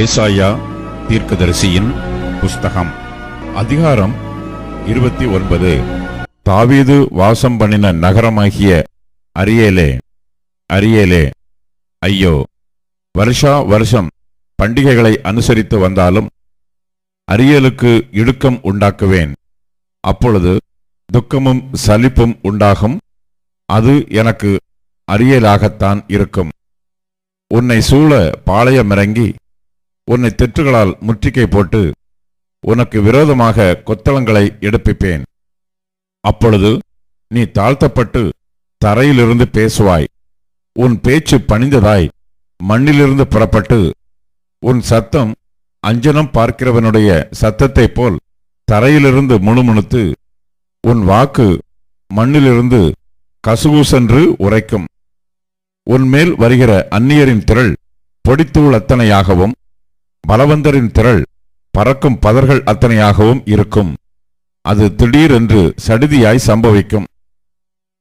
ஏசாயா தீர்க்கதரிசியின் புஸ்தகம் அதிகாரம் 29. தாவீது வாசம் பண்ணின நகரமாகிய அரியேலே, அரியேலே, ஐயோ! வருஷா வருஷம் பண்டிகைகளை அனுசரித்து வந்தாலும் அரியேலுக்கு இடுக்கம் உண்டாக்குவேன். அப்பொழுது துக்கமும் சலிப்பும் உண்டாகும். அது எனக்கு அரியேலாகத்தான் இருக்கும். உன்னை சூழ பாளையமிறங்கி உன்னை தெற்றுகளால் முற்றுகை போட்டு உனக்கு விரோதமாக கொத்தளங்களை எடுப்பிப்பேன். அப்பொழுது நீ தாழ்த்தப்பட்டு தரையிலிருந்து பேசுவாய். உன் பேச்சு பணிந்ததாய் மண்ணிலிருந்து புறப்பட்டு உன் சத்தம் அஞ்சனம் பார்க்கிறவனுடைய சத்தத்தைப் போல் தரையிலிருந்து முணுமுணுத்து உன் வாக்கு மண்ணிலிருந்து கசுகுசென்று உரைக்கும். உன்மேல் வருகிற அந்நியரின் திரள் பொடித்தூள் அத்தனையாகவும் பலவந்தரின் திரள் பறக்கும் பதர்கள் அத்தனையாகவும் இருக்கும். அது திடீரென்று சடிதியாய் சம்பவிக்கும்.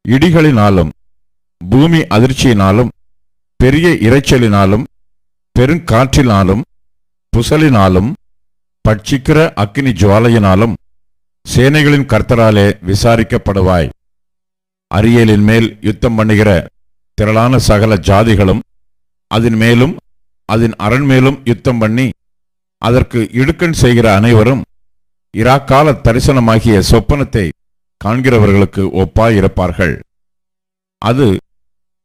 இடிகளினாலும் பூமி அதிர்ச்சியினாலும் பெரிய இரைச்சலினாலும் பெருங்காற்றினாலும் புசலினாலும் பட்சிக்கிற அக்கினி ஜுவாலையினாலும் சேனைகளின் கர்த்தராலே விசாரிக்கப்படுவாய். அரியேலின் மேல் யுத்தம் பண்ணுகிற திரளான சகல ஜாதிகளும் அதன் மேலும் அதன் அரண்மேலும் யுத்தம் பண்ணி அதற்கு இடுக்கண் செய்கிற அனைவரும் இராக்கால தரிசனமாகிய சொப்பனத்தை காண்கிறவர்களுக்கு ஒப்பாயிருப்பார்கள். அது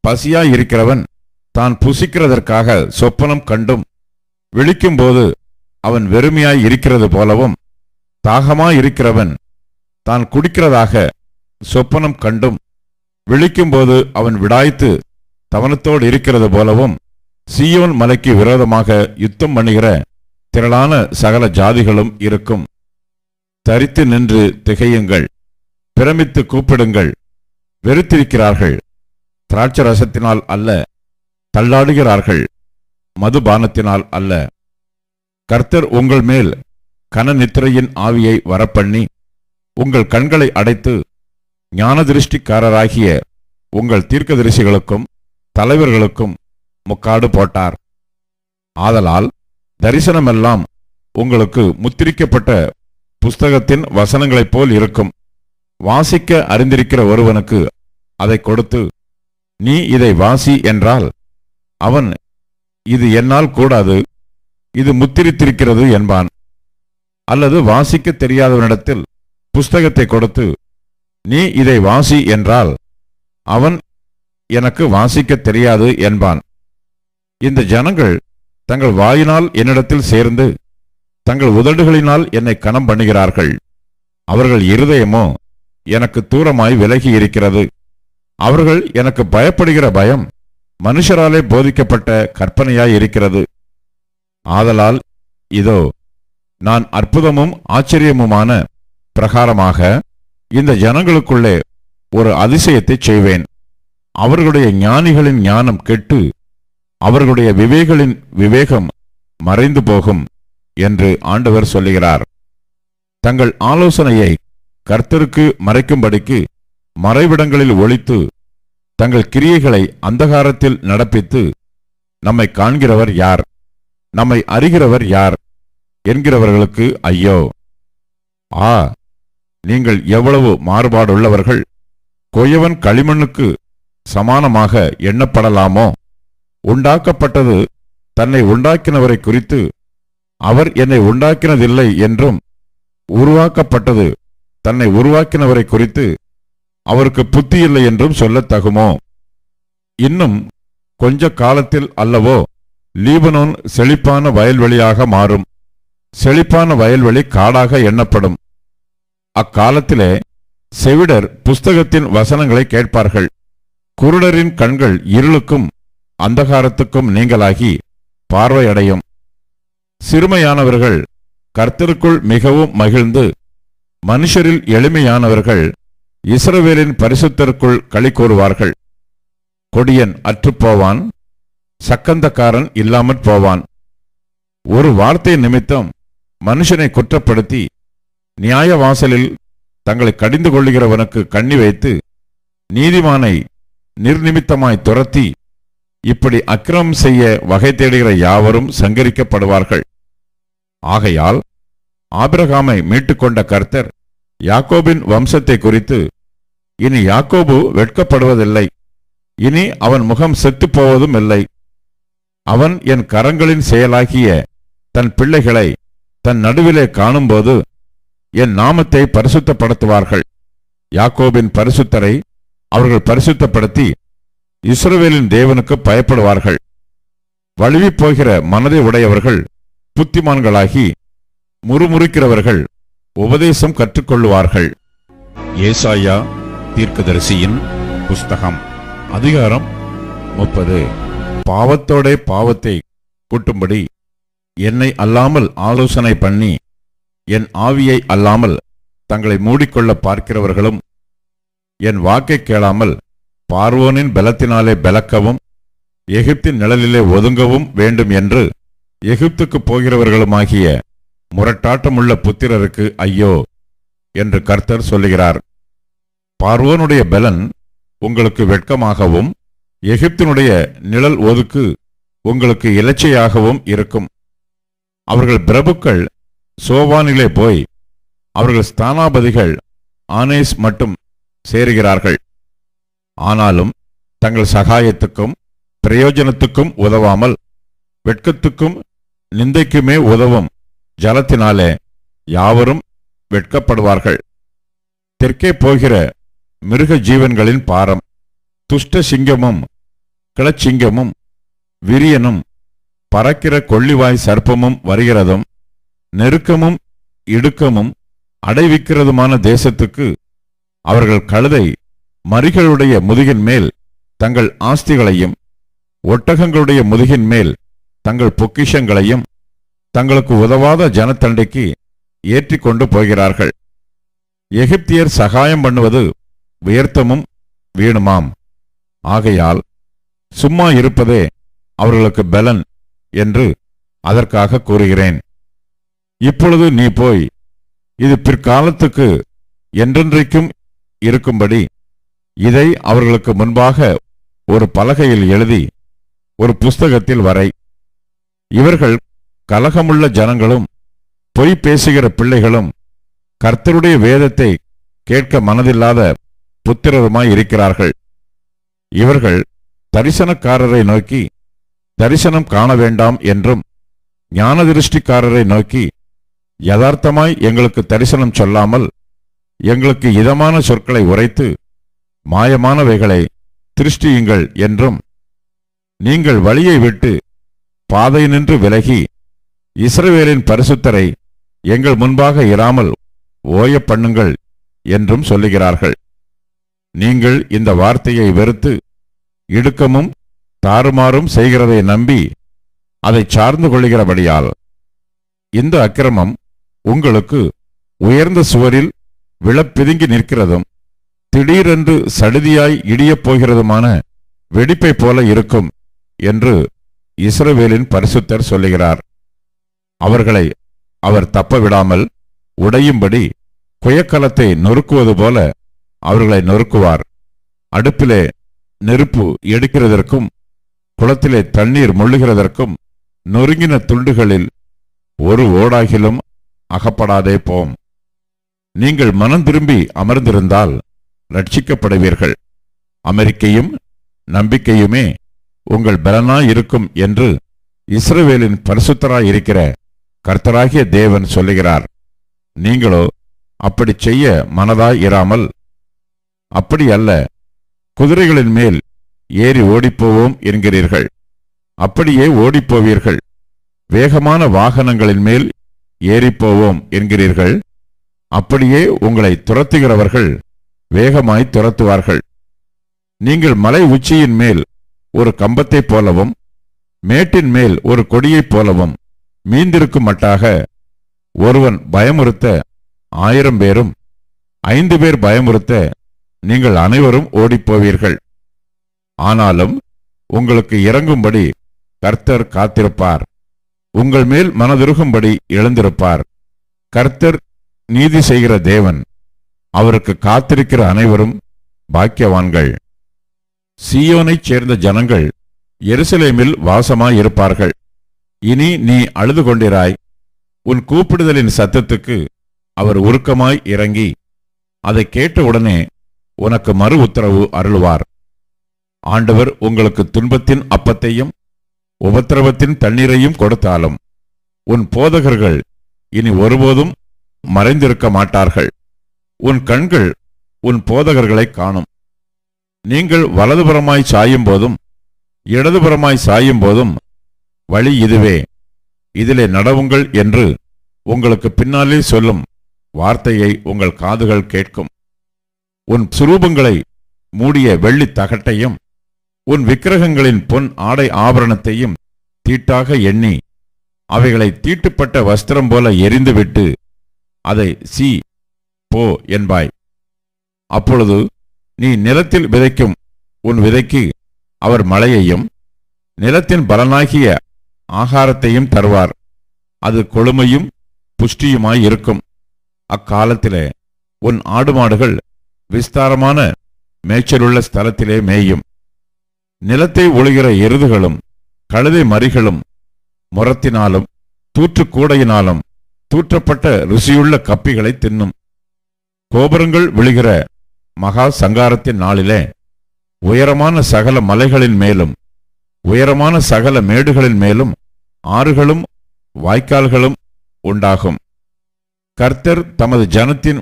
பசியாயிருக்கிறவன் தான் புசிக்கிறதற்காக சொப்பனம் கண்டும் விழிக்கும்போது அவன் வெறுமையாய் இருக்கிறது போலவும், தாகமாயிருக்கிறவன் தான் குடிக்கிறதாக சொப்பனம் கண்டும் விழிக்கும்போது அவன் விடாய்த்து தவனத்தோடு இருக்கிறது போலவும் சீயோன் மலைக்கு விரோதமாக யுத்தம் பண்ணுகிற திரளான சகல ஜாதிகளும் இருக்கும். தரித்து நின்று திகையுங்கள், பிரமித்து கூப்பிடுங்கள். வெறுத்திருக்கிறார்கள், திராட்சரசத்தினால் அல்ல, தள்ளாடுகிறார்கள், மதுபானத்தினால் அல்ல. கர்த்தர் உங்கள் மேல் கனநித்திரையின் ஆவியை வரப்பண்ணி உங்கள் கண்களை அடைத்து ஞானதிருஷ்டிக்காரராகிய உங்கள் தீர்க்கதரிசிகளுக்கும் தலைவர்களுக்கும் முக்காடு போட்டார். ஆதலால் தரிசனமெல்லாம் உங்களுக்கு முத்திரிக்கப்பட்ட புஸ்தகத்தின் வசனங்களைப் போல் இருக்கும். வாசிக்க அறிந்திருக்கிற ஒருவனுக்கு அதை கொடுத்து, நீ இதை வாசி என்றால் அவன், இது என்னால் கூடாது, இது முத்திரித்திருக்கிறது என்பான். அல்லது வாசிக்க தெரியாதவனிடத்தில் புஸ்தகத்தை கொடுத்து, நீ இதை வாசி என்றால் அவன், எனக்கு வாசிக்க தெரியாது என்பான். இந்த ஜனங்கள் தங்கள் வாயினால் என்னிடத்தில் சேர்ந்து தங்கள் உதடுகளினால் என்னை கனம் பண்ணுகிறார்கள். அவர்கள் இருதயமோ எனக்கு தூரமாய் விலகி இருக்கிறது. அவர்கள் எனக்கு பயப்படுகிற பயம் மனுஷராலே போதிக்கப்பட்ட கற்பனையாய் இருக்கிறது. ஆதலால் இதோ, நான் அற்புதமும் ஆச்சரியமுமான பிரகாரமாக இந்த ஜனங்களுக்குள்ளே ஒரு அதிசயத்தை செய்வேன். அவர்களுடைய ஞானிகளின் ஞானம் கெட்டு அவர்களுடைய விவேகளின் விவேகம் மறைந்து போகும் என்று ஆண்டவர் சொல்லுகிறார். தங்கள் ஆலோசனையை கர்த்தருக்கு மறைக்கும்படிக்கு மறைவிடங்களில் ஒளித்து தங்கள் கிரியைகளை அந்தகாரத்தில் நடப்பித்து, நம்மை காண்கிறவர் யார், நம்மை அறிகிறவர் யார் என்கிறவர்களுக்கு ஐயோ! ஆ, நீங்கள் எவ்வளவு மாறுபாடுள்ளவர்கள்! கொயவன் களிமண்ணுக்கு சமானமாக எண்ணப்படலாமோ? உண்டாக்கப்பட்டது தன்னை உண்டாக்கினவரை குறித்து அவர் என்னை உண்டாக்கினதில்லை என்றும், உருவாக்கப்பட்டது தன்னை உருவாக்கினவரை குறித்து அவருக்கு புத்தி இல்லை என்றும் சொல்லத்தகுமோ? இன்னும் கொஞ்ச காலத்தில் அல்லவோ லீபனோன் செழிப்பான வயல்வெளியாக மாறும். செழிப்பான வயல்வெளி காடாக எண்ணப்படும். அக்காலத்திலே செவிடர் புஸ்தகத்தின் வசனங்களை கேட்பார்கள். குருடரின் கண்கள் இருளுக்கும் அந்தகாரத்துக்கும் நீங்களாகி பார்வையடையும். சிறுமையானவர்கள் கர்த்தருக்குள் மிகவும் மகிழ்ந்து, மனுஷரில் எளிமையானவர்கள் இஸ்ரவேலின் பரிசுத்தருக்குள் களி கூறுவார்கள். கொடியன் அற்றுப்போவான், சக்கந்தக்காரன் இல்லாமற் போவான். ஒரு வார்த்தை நிமித்தம் மனுஷனை குற்றப்படுத்தி நியாய வாசலில் தங்களை கடிந்து கொள்ளுகிறவனுக்கு கண்ணி வைத்து நீதிமானை நிர்நிமித்தமாய் துரத்தி இப்படி அக்கிரமம் செய்ய வகை தேடுகிற யாவரும் சங்கரிக்கப்படுவார்கள். ஆகையால் ஆபிரகாமை மீட்டுக்கொண்ட கர்த்தர் யாக்கோபின் வம்சத்தை குறித்து, இனி யாக்கோபு வெட்கப்படுவதில்லை, இனி அவன் முகம் செத்துப் போவதும் இல்லை. அவன் என் கரங்களின் செயலாகிய தன் பிள்ளைகளை தன் நடுவிலே காணும்போது என் நாமத்தை பரிசுத்தப்படுத்துவார்கள். யாக்கோபின் பரிசுத்தரை அவர்கள் பரிசுத்தப்படுத்தி இஸ்ரவேலின் தேவனுக்கு பயப்படுவார்கள். வழுவிப் போகிற மனதை உடையவர்கள் புத்திமான்களாகி முறுமுறுக்கிறவர்கள் உபதேசம் கற்றுக்கொள்ளுவார்கள். ஏசாயா தீர்க்கதரிசியின் புஸ்தகம் அதிகாரம் 30. பாவத்தோடே பாவத்தை கூட்டும்படி என்னை அல்லாமல் ஆலோசனை பண்ணி என் ஆவியை அல்லாமல் தங்களை மூடிக்கொள்ள பார்க்கிறவர்களும் என் வாக்கை கேளாமல் பார்வோனின் பலத்தினாலே பலக்கவும் எகிப்தின் நிழலிலே ஒதுங்கவும் வேண்டும் என்று எகிப்துக்கு போகிறவர்களுமாகிய முரட்டாட்டமுள்ள புத்திரருக்கு ஐயோ என்று கர்த்தர் சொல்லுகிறார். பார்வோனுடைய பலன் உங்களுக்கு வெட்கமாகவும் எகிப்தினுடைய நிழல் ஒதுக்கு உங்களுக்கு இலச்சையாகவும் இருக்கும். அவர்கள் பிரபுக்கள் சோவானிலே போய் அவர்கள் ஸ்தானாபதிகள் ஆனேஸ் மட்டும் சேருகிறார்கள். ஆனாலும் தங்கள் சகாயத்துக்கும் பிரயோஜனத்துக்கும் உதவாமல் வெட்கத்துக்கும் நிந்தைக்குமே உதவும் ஜலத்தினாலே யாவரும் வெட்கப்படுவார்கள். தெற்கே போகிற மிருக ஜீவன்களின் பாரம், துஷ்ட சிங்கமும் கிளச்சிங்கமும் விரியனும் பறக்கிற கொள்ளிவாய் சர்ப்பமும் வருகிறதும் நெருக்கமும் இடுக்கமும் அடைவிக்கிறதுமான தேசத்துக்கு அவர்கள் கழுதை மரிகளுடைய முதுகின் மேல் தங்கள் ஆஸ்திகளையும் ஒட்டகங்களுடைய முதுகின் மேல் தங்கள் பொக்கிஷங்களையும் தங்களுக்கு உதவாத ஜனத்தண்டைக்கு ஏற்றிக் கொண்டு போகிறார்கள். எகிப்தியர் சகாயம் பண்ணுவது வியர்த்தமும் வீணுமாம். ஆகையால் சும்மா இருப்பதே அவர்களுக்கு பலன் என்று அதற்காக கூறுகிறேன். இப்பொழுது நீ போய் இது பிற்காலத்துக்கு என்றென்றைக்கும் இருக்கும்படி இதை அவர்களுக்கு முன்பாக ஒரு பலகையில் எழுதி ஒரு புஸ்தகத்தில் வரை. இவர்கள் கலகமுள்ள ஜனங்களும் பொய் பேசுகிற பிள்ளைகளும் கர்த்தருடைய வேதத்தை கேட்க மனதில்லாத புத்திரருமாய் இருக்கிறார்கள். இவர்கள் தரிசனக்காரரை நோக்கி தரிசனம் காண வேண்டாம் என்றும் ஞானதிருஷ்டிக்காரரை நோக்கி யதார்த்தமாய் எங்களுக்கு தரிசனம் சொல்லாமல் எங்களுக்கு இதமான சொற்களை உரைத்து மாயமானவைகளை திருஷ்டியுங்கள் என்றும், நீங்கள் வழியை விட்டு பாதை நின்று விலகி இஸ்ரவேலின் பரிசுத்தரை எங்கள் முன்பாக இராமல் ஓய பண்ணுங்கள் என்றும் சொல்லுகிறார்கள். நீங்கள் இந்த வார்த்தையை வெறுத்து இடுக்கமும் தாறுமாறும் செய்கிறதை நம்பி அதை சார்ந்து கொள்கிறபடியால் இந்த அக்கிரமம் உங்களுக்கு உயர்ந்த சுவரில் விழப்பிதுங்கி நிற்கிறதும் திடீரென்று சடுதியாய் இடியப் போகிறதுமான வெடிப்பை போல இருக்கும் என்று இஸ்ரவேலின் பரிசுத்தர் சொல்லுகிறார். அவர்களை அவர் தப்பவிடாமல் உடையும்படி குயக்கலத்தை நொறுக்குவது போல அவர்களை நொறுக்குவார். அடுப்பிலே நெருப்பு எடுக்கிறதற்கும் குளத்திலே தண்ணீர் முள்ளுகிறதற்கும் நொறுங்கின துண்டுகளில் ஒரு ஓடாகிலும் அகப்படாதே போம். நீங்கள் மனம் திரும்பி அமர்ந்திருந்தால் ரட்சிக்கப்படுவீர்கள். அமெரிக்கையும் நம்பிக்கையுமே உங்கள் பலனாயிருக்கும் என்று இஸ்ரவேலின் பரிசுத்தராயிருக்கிற கர்த்தராகிய தேவன் சொல்லுகிறார். நீங்களோ அப்படி செய்ய மனதாய் இராமல், அப்படி அல்ல, குதிரைகளின் மேல் ஏறி ஓடிப்போவோம் என்கிறீர்கள். அப்படியே ஓடிப்போவீர்கள். வேகமான வாகனங்களின் மேல் ஏறிப்போவோம் என்கிறீர்கள். அப்படியே உங்களை துரத்துகிறவர்கள் வேகமாய் துரத்துவார்கள். நீங்கள் மலை உச்சியின் மேல் ஒரு கம்பத்தைப் போலவும் மேட்டின் மேல் ஒரு கொடியைப் போலவும் மீந்திருக்கும் மட்டாக ஒருவன் பயமுறுத்த 1000 பேரும் 5 பேர் பயமுறுத்த நீங்கள் அனைவரும் ஓடிப்போவீர்கள். ஆனாலும் உங்களுக்கு இறங்கும்படி கர்த்தர் காத்திருப்பார். உங்கள் மேல் மனதுருகும்படி எழுந்திருப்பார். கர்த்தர் நீதி செய்கிற தேவன். அவருக்கு காத்திருக்கிற அனைவரும் பாக்கியவான்கள். சீயோனைச் சேர்ந்த ஜனங்கள் எருசலேமில் வாசமாயிருப்பார்கள். இனி நீ அழுது கொண்டிராய். உன் கூப்பிடுதலின் சத்தத்துக்கு அவர் உருக்கமாய் இறங்கி அதை கேட்டவுடனே உனக்கு மறு உத்தரவு அருளுவார். ஆண்டவர் உங்களுக்கு துன்பத்தின் அப்பத்தையும் உபத்திரவத்தின் தண்ணீரையும் கொடுத்தாலும் உன் போதகர்கள் இனி ஒருபோதும் மறைந்திருக்க மாட்டார்கள். உன் கண்கள் உன் போதகர்களை காணும். நீங்கள் வலதுபுறமாய் சாயும் போதும் இடதுபுறமாய் சாயும் போதும் வழி இதுவே, இதிலே நடவுங்கள் என்று உங்களுக்கு பின்னாலே சொல்லும் வார்த்தையை உங்கள் காதுகள் கேட்கும். உன் சுரூபங்களை மூடிய வெள்ளி தகட்டையும் உன் விக்கிரகங்களின் பொன் ஆடை ஆபரணத்தையும் தீட்டாக எண்ணி அவைகளை தீட்டுப்பட்ட வஸ்திரம் போல எரிந்துவிட்டு அதை சீ போ என்பாய். அப்பொழுது நீ நிலத்தில் விதைக்கும் உன் விதைக்கு அவர் மழையையும் நிலத்தின் பலனாகிய ஆகாரத்தையும் தருவார். அது கொழுமையும் புஷ்டியுமாயிருக்கும். அக்காலத்திலே உன் ஆடு மாடுகள் விஸ்தாரமான மேய்ச்சலுள்ள ஸ்தலத்திலே மேயும். நிலத்தை ஒழுகிற எருதுகளும் கழுதை மறிகளும் முரத்தினாலும் தூற்றுக்கூடையினாலும் தூற்றப்பட்ட ருசியுள்ள கப்பிகளை தின்னும். கோபுரங்கள் விழுகிற மகா சங்காரத்தின் நாளிலே உயரமான சகல மலைகளின் மேலும் உயரமான சகல மேடுகளின் மேலும் ஆறுகளும் வாய்க்கால்களும் உண்டாகும். கர்த்தர் தமது ஜனத்தின்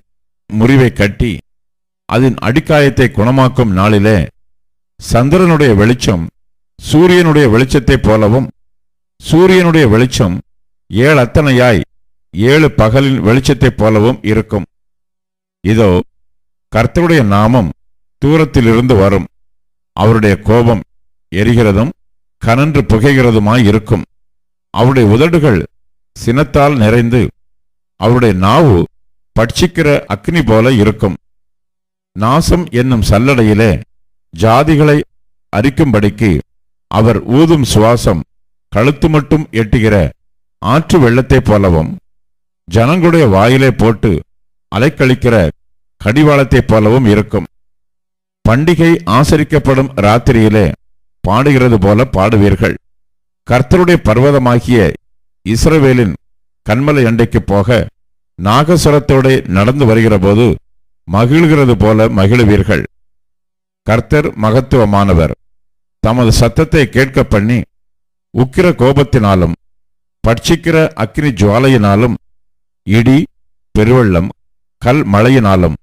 முறிவை கட்டி அதன் அடிக்காயத்தை குணமாக்கும் நாளிலே சந்திரனுடைய வெளிச்சம் சூரியனுடைய வெளிச்சத்தைப் போலவும் சூரியனுடைய வெளிச்சம் 7 அத்தனையாய் 7 பகலின் வெளிச்சத்தைப் போலவும் இருக்கும். இதோ கர்த்தருடைய நாமம் தூரத்திலிருந்து வரும். அவருடைய கோபம் எரிகிறதும் கனன்று புகைகிறதுமாயிருக்கும். அவருடைய உதடுகள் சினத்தால் நிறைந்து அவருடைய நாவு பட்சிக்கிற அக்னி போல இருக்கும். நாசம் என்னும் சல்லடையிலே ஜாதிகளை அரிக்கும்படிக்கு அவர் ஊதும் சுவாசம் கழுத்து மட்டும் எட்டுகிற ஆற்று வெள்ளத்தைப் போலவும் ஜனங்களுடைய வாயிலே போட்டு அலைக்கழிக்கிற கடிவாளத்தைப் போலவும் இருக்கும். பண்டிகை ஆசரிக்கப்படும் ராத்திரியிலே பாடுகிறது போல பாடுவீர்கள். கர்த்தருடைய பர்வதமாகிய இஸ்ரவேலின் கன்மலை அண்டைக்கு போக நாகசுரத்தோடு நடந்து வருகிற போது மகிழ்கிறது போல மகிழுவீர்கள். கர்த்தர் மகத்துவமானவர். தமது சத்தத்தை கேட்க பண்ணி உக்கிர கோபத்தினாலும் பட்சிக்கிற அக்கினி ஜுவாலையினாலும் இடி பெருவெள்ளம் கல் மழையினாலும்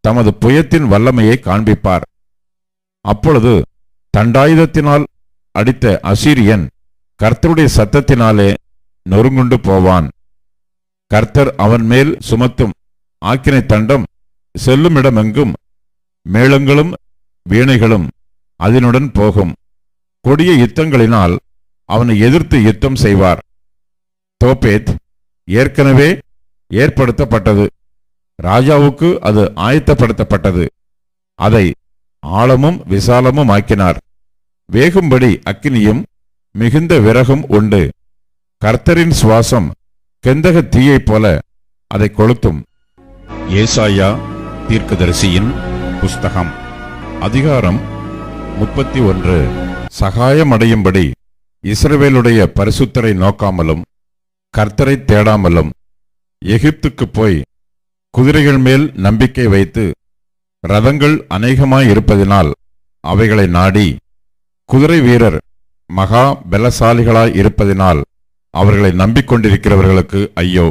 தமது புயத்தின் வல்லமையை காண்பிப்பார். அப்பொழுது தண்டாயுதத்தினால் அடித்த அசீரியன் கர்த்தருடைய சத்தத்தினாலே நொறுங்குண்டு போவான். கர்த்தர் அவன் மேல் சுமத்தும் ஆக்கினை தண்டம் செல்லுமிடமெங்கும் மேளங்களும் வீணைகளும் அதனுடன் போகும். கொடிய யுத்தங்களினால் அவனை எதிர்த்து யுத்தம் செய்வார். தோப்பேத் ஏற்கனவே ஏற்படுத்தப்பட்டது. ராஜாவுக்கு அது ஆயத்தப்படுத்தப்பட்டது. அதை ஆழமும் விசாலமும் ஆக்கினார். வேகும்படி அக்கினியும் மிகுந்த விறகும் உண்டு. கர்த்தரின் சுவாசம் கெந்தக தீயைப் போல அதை கொளுத்தும். ஏசாயா தீர்க்கதரிசியின் புஸ்தகம் அதிகாரம் 31. சகாயமடையும்படி இஸ்ரவேலுடைய பரிசுத்தரை நோக்காமலும் கர்த்தரை தேடாமலும் எகிப்துக்குப் போய் குதிரைகள் மேல் நம்பிக்கை வைத்து ரதங்கள் அநேகமாயிருப்பதினால் அவைகளை நாடி குதிரை வீரர் மகா பலசாலிகளாய் இருப்பதினால் அவர்களை நம்பிக்கொண்டிருக்கிறவர்களுக்கு ஐயோ!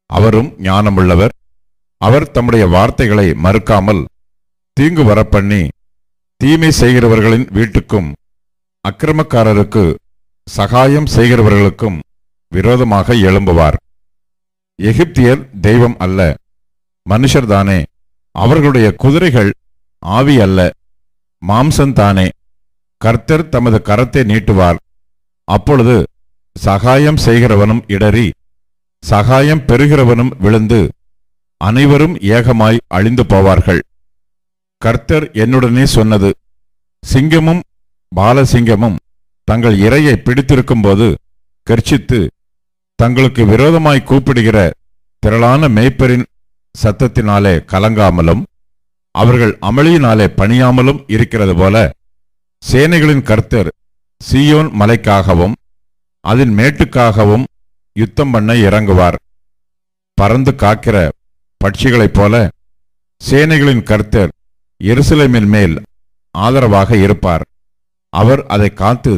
அவரும் ஞானமுள்ளவர். அவர் தம்முடைய வார்த்தைகளை மறுக்காமல் தீங்கு வரப்பண்ணி தீமை செய்கிறவர்களின் வீட்டுக்கும் அக்கிரமக்காரருக்கு சகாயம் செய்கிறவர்களுக்கும் விரோதமாக எழும்புவார். எகிப்தியர் தெய்வம் அல்ல, மனுஷர்தானே. அவர்களுடைய குதிரைகள் ஆவி அல்ல, மாம்சந்தானே. கர்த்தர் தமது கரத்தை நீட்டுவார். அப்பொழுது சகாயம் செய்கிறவனும் இடறி சகாயம் பெறுகிறவனும் விழுந்து அனைவரும் ஏகமாய் அழிந்து போவார்கள். கர்த்தர் என்னுடனே சொன்னது, சிங்கமும் பாலசிங்கமும் தங்கள் இரையை பிடித்திருக்கும்போது கர்ச்சித்து தங்களுக்கு விரோதமாய் கூப்பிடுகிற திரளான மேய்ப்பரின் சத்தத்தினாலே கலங்காமலும் அவர்கள் அமளியினாலே பணியாமலும் இருக்கிறது போல சேனைகளின் கர்த்தர் சீயோன் மலைக்காகவும் அதன் மேட்டுக்காகவும் யுத்தம் பண்ண இறங்குவார். பறந்து காக்கிற பட்சிகளைப் போல சேனைகளின் கர்த்தர் எருசலேமின் மேல் ஆதரவாக இருப்பார். அவர் அதை காத்து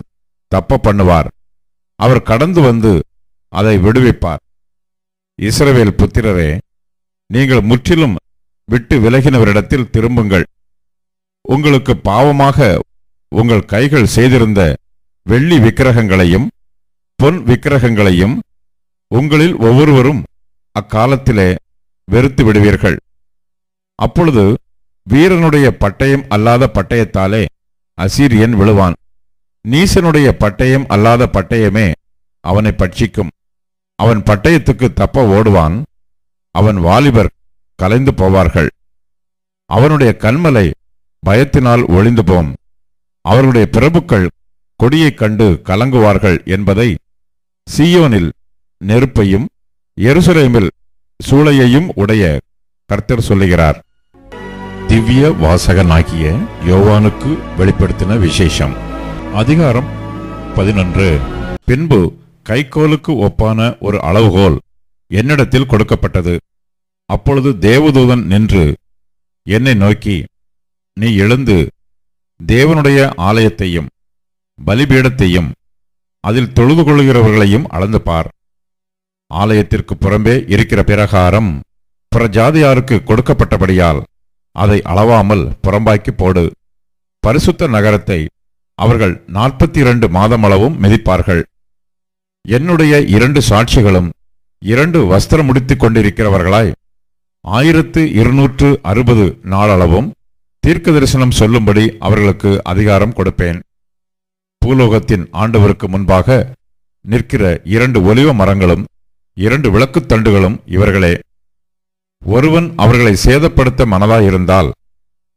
தப்ப பண்ணுவார். அவர் கடந்து வந்து அதை விடுவிப்பார். இஸ்ரவேல் புத்திரரே, நீங்கள் முற்றிலும் விட்டு விலகினவரிடத்தில் திரும்புங்கள். உங்களுக்கு பாவமாக உங்கள் கைகள் செய்திருந்த வெள்ளி விக்கிரகங்களையும் பொன் விக்கிரகங்களையும் உங்களில் ஒவ்வொருவரும் அக்காலத்திலே வெறுத்து விடுவீர்கள். அப்பொழுது வீரனுடைய பட்டயம் அல்லாத பட்டயத்தாலே அசீரியன் விழுவான். நீசனுடைய பட்டயம் அல்லாத பட்டயமே அவனை பட்சிக்கும். அவன் பட்டயத்துக்கு தப்ப ஓடுவான். அவன் வாலிபர் கலைந்து போவார்கள். அவனுடைய கண்மலை பயத்தினால் ஒளிந்து போம். அவர்களுடைய பிரபுக்கள் கொடியைக் கண்டு கலங்குவார்கள் என்பதை சீயோனில் நெருப்பையும் எருசலேமில் சூளையையும் உடைய கர்த்தர் சொல்லுகிறார். திவ்ய வாசகனாகிய யோவானுக்கு வெளிப்படுத்தின விசேஷம். அதிகாரம் 11. பின்பு கைக்கோலுக்கு ஒப்பான ஒரு அளவுகோல் என்னிடத்தில் கொடுக்கப்பட்டது. அப்பொழுது தேவதூதன் நின்று என்னை நோக்கி, நீ எழுந்து தேவனுடைய ஆலயத்தையும் பலிபீடத்தையும் அதில் தொழுது கொள்கிறவர்களையும் அளந்து பார். ஆலயத்திற்கு புறம்பே இருக்கிற பிரகாரம் புறஜாதியாருக்கு கொடுக்கப்பட்டபடியால் அதை அளவாமல் புறம்பாக்கி போடு. பரிசுத்த நகரத்தை அவர்கள் 42 மாதமளவும் மிதிப்பார்கள். என்னுடைய 2 சாட்சிகளும் 2 வஸ்திரம் முடித்துக் கொண்டிருக்கிறவர்களாய் 1260 நாளளவும் தீர்க்க தரிசனம் சொல்லும்படி அவர்களுக்கு அதிகாரம் கொடுப்பேன். பூலோகத்தின் ஆண்டவருக்கு முன்பாக நிற்கிற 2 ஒலிவ மரங்களும் 2 விளக்குத் தண்டுகளும் இவர்களே. ஒருவன் அவர்களை சேதப்படுத்த மனதாயிருந்தால்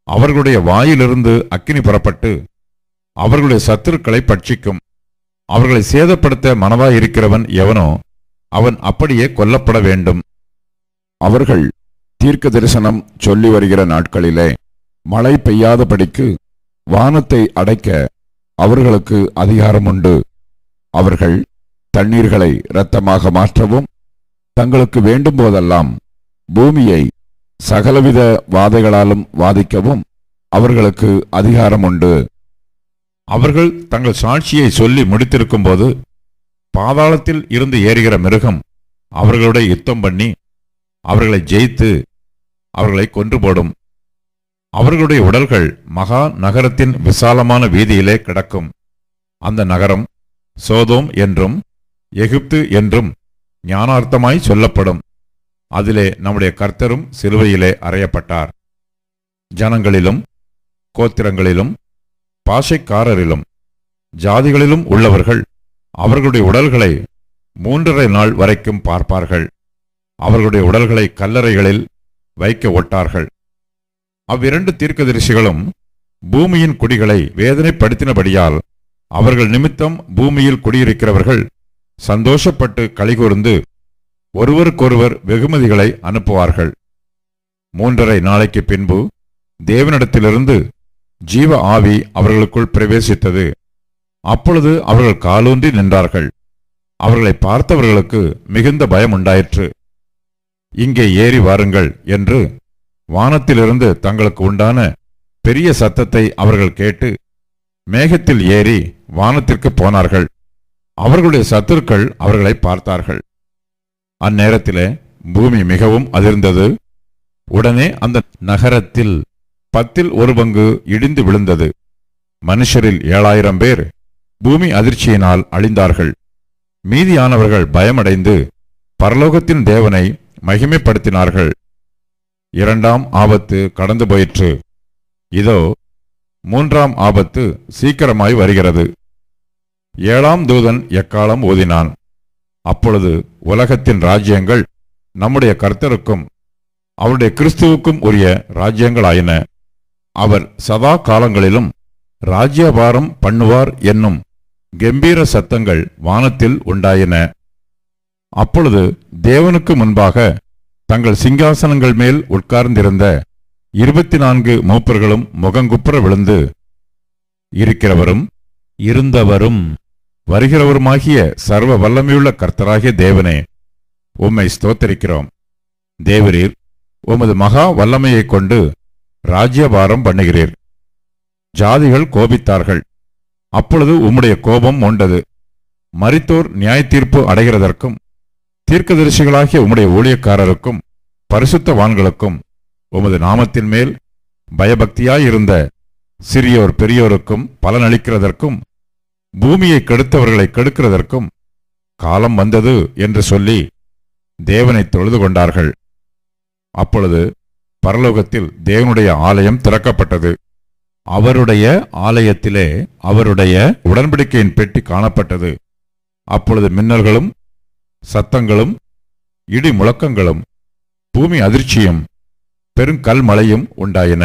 அவர்களுடைய வாயிலிருந்து அக்கினி புறப்பட்டு அவர்களுடைய சத்துருக்களை பட்சிக்கும். அவர்களை சேதப்படுத்த மனதாயிருக்கிறவன் எவனோ அவன் அப்படியே கொல்லப்பட வேண்டும். அவர்கள் தீர்க்க தரிசனம் சொல்லி வருகிற நாட்களிலே மழை பெய்யாதபடிக்கு வானத்தை அடைக்க அவர்களுக்கு அதிகாரம் உண்டு. அவர்கள் தண்ணீர்களை இரத்தமாக மாற்றவும் தங்களுக்கு வேண்டும் போதெல்லாம் பூமியை சகலவித வாதைகளாலும் வாதிக்கவும் அவர்களுக்கு அதிகாரம் உண்டு. அவர்கள் தங்கள் சாட்சியை சொல்லி முடித்திருக்கும் போது பாதாளத்தில் இருந்து ஏறுகிற மிருகம் அவர்களுடைய யுத்தம் பண்ணி அவர்களை ஜெயித்து அவர்களை கொன்று போடும். அவர்களுடைய உடல்கள் மகா நகரத்தின் விசாலமான வீதியிலே கிடக்கும். அந்த நகரம் சோதோம் என்றும் எகிப்து என்றும் ஞானார்த்தமாய் சொல்லப்படும். அதிலே நம்முடைய கர்த்தரும் சிலுவையிலே அறையப்பட்டார். ஜனங்களிலும் கோத்திரங்களிலும் பாஷைக்காரரிலும் ஜாதிகளிலும் உள்ளவர்கள் அவர்களுடைய உடல்களை 3½ நாள் வரைக்கும் பார்ப்பார்கள். அவர்களுடைய உடல்களை கல்லறைகளில் வைக்க ஒட்டார்கள். அவ்விரண்டு தீர்க்கதரிசிகளும் பூமியின் குடிகளை வேதனைப்படுத்தினபடியால் அவர்கள் நிமித்தம் பூமியில் குடியிருக்கிறவர்கள் சந்தோஷப்பட்டு களிகூர்ந்து ஒருவருக்கொருவர் வெகுமதிகளை அனுப்புவார்கள். 3½ நாளைக்கு பின்பு தேவனிடத்திலிருந்து ஜீவ ஆவி அவர்களுக்குள் பிரவேசித்தது. அப்பொழுது அவர்கள் காலூன்றி நின்றார்கள். அவர்களை பார்த்தவர்களுக்கு மிகுந்த பயம் உண்டாயிற்று. இங்கே ஏறி வாருங்கள் என்று வானத்திலிருந்து தங்களுக்கு உண்டான பெரிய சத்தத்தை அவர்கள் கேட்டு மேகத்தில் ஏறி வானத்திற்கு போனார்கள். அவர்களுடைய சத்துருக்கள் அவர்களை பார்த்தார்கள். அந்நேரத்திலே பூமி மிகவும் அதிர்ந்தது. உடனே அந்த நகரத்தில் 1/10 இடிந்து விழுந்தது. மனுஷரில் 7000 பேர் பூமி அதிர்ச்சியினால் அழிந்தார்கள். மீதியானவர்கள் பயமடைந்து பரலோகத்தின் தேவனை மகிமைப்படுத்தினார்கள். 2ஆம் ஆபத்து கடந்து போயிற்று. இதோ 3ஆம் ஆபத்து சீக்கிரமாய் வருகிறது. 7ஆம் தூதன் எக்காலம் ஊதினான். அப்பொழுது உலகத்தின் ராஜ்யங்கள் நம்முடைய கர்த்தருக்கும் அவருடைய கிறிஸ்துவுக்கும் உரிய ராஜ்யங்களாயின. அவர் சதா காலங்களிலும் ராஜ்யபாரம் பண்ணுவார் என்னும் கெம்பீர சத்தங்கள் வானத்தில் உண்டாயின. அப்பொழுது தேவனுக்கு முன்பாக தங்கள் சிங்காசனங்கள் மேல் உட்கார்ந்திருந்த 24 மூப்பர்களும் முகங்குப்புற விழுந்து, இருக்கிறவரும் இருந்தவரும் வருகிறவருமாகிய சர்வ வல்லமையுள்ள கர்த்தராகிய தேவனே, உம்மை ஸ்தோத்தரிக்கிறோம். தேவரீர் உமது மகா வல்லமையைக் கொண்டு ராஜ்யபாரம் பண்ணுகிறீர். ஜாதிகள் கோபித்தார்கள், அப்பொழுது உம்முடைய கோபம் உண்டது. மரித்தோர் நியாயத்தீர்ப்பு அடைகிறதற்கும் தீர்க்கதரிசிகளாகிய உம்முடைய ஊழியக்காரருக்கும் பரிசுத்தவான்களுக்கும் உமது நாமத்தின் மேல் பயபக்தியாயிருந்த சிறியோர் பெரியோருக்கும் பலனளிக்கிறதற்கும் பூமியை கெடுத்தவர்களை கெடுக்கிறதற்கும் காலம் வந்தது என்று சொல்லி தேவனை தொழுது கொண்டார்கள். அப்பொழுது பரலோகத்தில் தேவனுடைய ஆலயம் திறக்கப்பட்டது. அவருடைய ஆலயத்திலே அவருடைய உடன்படிக்கையின் பெட்டி காணப்பட்டது. அப்பொழுது மின்னல்களும் சத்தங்களும் இடி முழக்கங்களும் பூமி அதிர்ச்சியும் பெருங்கல் மழையும் உண்டாயின.